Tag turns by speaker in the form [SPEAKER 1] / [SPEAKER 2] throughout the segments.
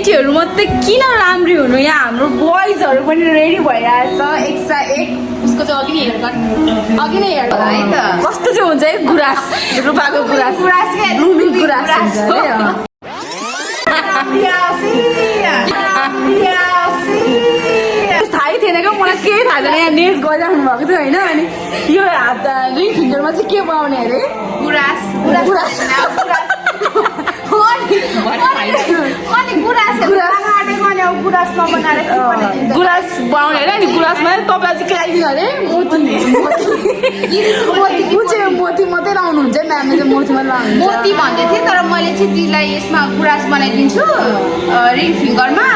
[SPEAKER 1] केटीहरु मात्रै किन राम्री हुनु यहाँ हाम्रो बोइजहरु पनि रेडी भइरहेछ एकसा एक उसको चाहिँ अघि नै हेयर कट अघि नै हेयर कट है त कस्तो चाहिँ हुन्छ है गुरास रुपाको गुरास गुरास के ब्लुमिङ गुरास हुन्छ थाहै थिएन क्या मलाई केही थाहा छैन यहाँ नेल्स गरिराख्नु भएको थियो होइन अनि यो हात रिङ फिङ्गरमा चाहिँ के बनाउने अरे गुरास गुरास गुरास बनाउने अरे अनि गुरासमा तपाईँलाई चाहिँ के लगाइदिनु अरे मोती मात्रै लाउनुहुन्छ म्यामले चाहिँ मोती मात्रै लाउनुहुन्छ
[SPEAKER 2] मोती भन्दै थिएँ तर मैले चाहिँ दिदीलाई यसमा गुरास बनाइदिन्छु रिङ फिङ्गरमा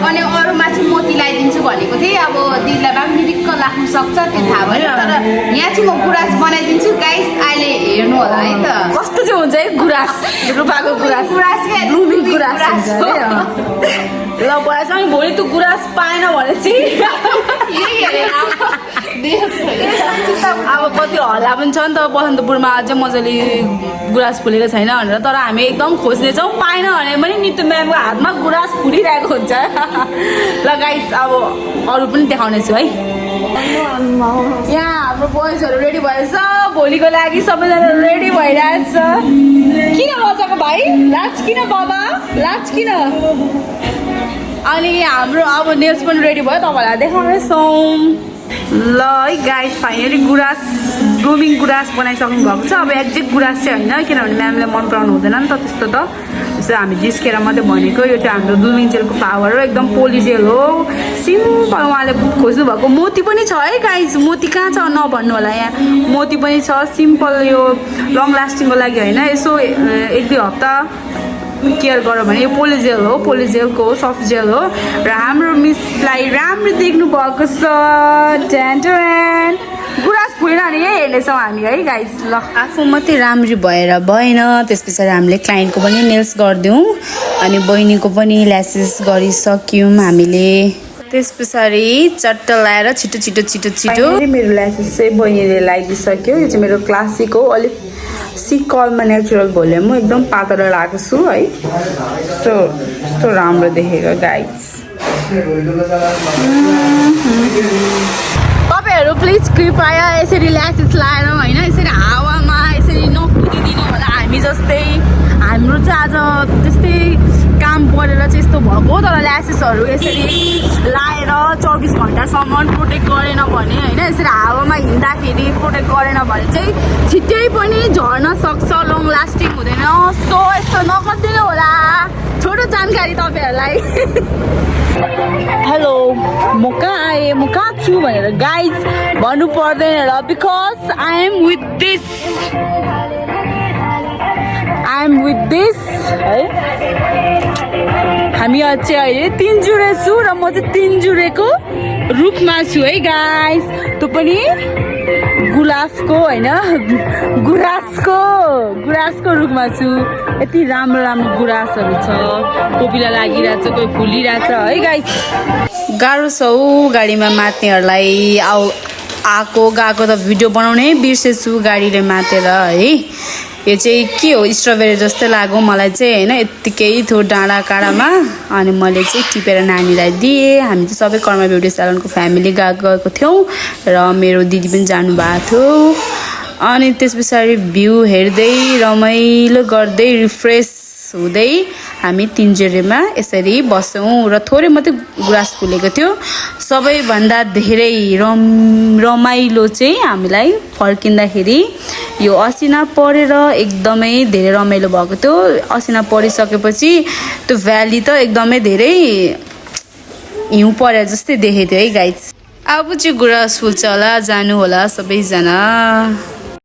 [SPEAKER 2] अनि अरूमा चाहिँ मोती लगाइदिन्छु भनेको थिएँ अब दिदीलाई भए पनि रिक्क लाग्नु सक्छ त्यो थाहा भएन तर यहाँ चाहिँ म गुरास बनाइदिन्छु गाइस अहिले हेर्नु होला है त
[SPEAKER 1] कस्तो चाहिँ हुन्छ है गुरास रुपाको गुरास
[SPEAKER 2] गुरास के
[SPEAKER 1] ब्लुमिङ गुरास हुन्छ अरे ल बढाएछ अनि भोलि त गुरास पाएन भने चाहिँ अब कति हल्ला पनि छ नि त बसन्तपुरमा अझै मजाले गुरास फुलेको छैन भनेर तर हामी एकदम खोज्नेछौँ पाएन भने पनि नितु म्यामको हातमा गुरास फुलिरहेको हुन्छ ल गाइस अब अरू पनि देखाउने छु है यहाँ हाम्रो बोइजहरू रेडी भएछ भोलिको लागि सबैजना रेडी भइरहेछ किन मजाको भाइ लाज किन बाबा लाज किन अनि हाम्रो अब नेल्स पनि रेडी भयो तपाईँलाई देखाउनेछौँ ल है गाइस फाइनली गुरास ब्लुमिङ गुरास बनाइसक्नु भएको छ अब एक्ज्याक्ट गुरास चाहिँ होइन किनभने म्यामले मन पराउनु हुँदैन नि त त्यस्तो त जस्तो हामी जिस्केर मात्रै भनेको यो चाहिँ हाम्रो ब्लुमिङ जेलको फ्लावर हो एकदम पोली जेल हो सिम्पल उहाँले खोज्नु भएको मोती पनि छ है गाइस मोती कहाँ छ नभन्नु होला यहाँ मोती पनि छ सिम्पल यो लङ लास्टिङको लागि होइन यसो एक दुई हप्ता केयर गरौँ भने यो पोलिजेल हो पोलिजेलको हो सफ्ट जेल हो र हाम्रो मिसलाई राम्रो देख्नु भएको छ ट्यान गुरास फुलेन भने यही हेर्नेछौँ हामी है गाइस ल
[SPEAKER 2] आफू मात्रै राम्री भएर भएन त्यस पछाडि हामीले क्लाइन्टको पनि नेल्स गरिदिउँ अनि बहिनीको पनि ल्यासेस गरिसक्यौँ हामीले त्यस पछाडि चट्ट लाएर छिटो छिटो छिटो छिटो
[SPEAKER 1] मेरो ल्यासेस चाहिँ बहिनीले लगाइदिइसक्यो यो चाहिँ मेरो क्लासिक हो अलिक सिकलमा नेचुरल भोल्युम म एकदम पातलो लगाएको छु है यस्तो राम्रो देखेको गाइस तपाईँहरू प्लिज कृपया यसरी ल्यासेस लाएर होइन यसरी हावामा यसरी नकुदिदिनु होला हामी जस्तै हाम्रो चाहिँ आज त्यस्तै काम परेर चाहिँ यस्तो भएको तर ल्यासेसहरू यसरी लाएर 24 घन्टासम्म प्रोटेक्ट गरेन भने होइन यसरी हावामा हिँड्दाखेरि प्रोटेक्ट गरेन भने चाहिँ छिट्टै पनि झर्न सक्छ लङ लास्टिङ हुँदैन सो यस्तो नगरिदिनु होला छोटो जानकारी तपाईँहरूलाई हेलो म कहाँ आएँ म कहाँ छु भनेर गाइज भन्नु पर्दैन र because I am with this है हामी चाहिँ अहिले तिनजुरे छु र म चाहिँ तिनजुरेको रुखमा छु है गाइस त्यो पनि गुलाबको होइन गुरासको रुखमा छु यति राम्रो राम्रो गुरासहरू छ कोपिला लागिरहेछ कोही फुलिरहेछ है गाइस
[SPEAKER 2] गाह्रो छ हौ गाडीमा मात्नेहरूलाई आएको गएको त भिडियो बनाउनै बिर्सेछु गाडीले मातेर है यो चाहिँ के हो स्ट्रबेरी जस्तै लाग्यो मलाई चाहिँ होइन यत्तिकै थियो डाँडा काँडामा अनि मैले चाहिँ टिपेर नानीलाई दिएँ हामी चाहिँ सबै कर्मा ब्युटी सेलनको फ्यामिली गएको थियौँ र मेरो दिदी पनि जानुभएको थियो अनि त्यस पछाडि भ्यू हेर्दै रमाइलो गर्दै रिफ्रेस हुँदै हामी तिनजुरेमा यसरी बस्यौँ र थोरै मात्रै गुरास फुलेको थियो सबैभन्दा धेरै रमाइलो चाहिँ हामीलाई फर्किँदाखेरि यो असिना परेर एकदमै धेरै रमाइलो भएको थियो असिना परिसकेपछि त्यो भ्याली त एकदमै धेरै हिउँ परे जस्तै देखेको थियो है गाइस अब चाहिँ गुरास फुल्छ होला जानु होला सबैजना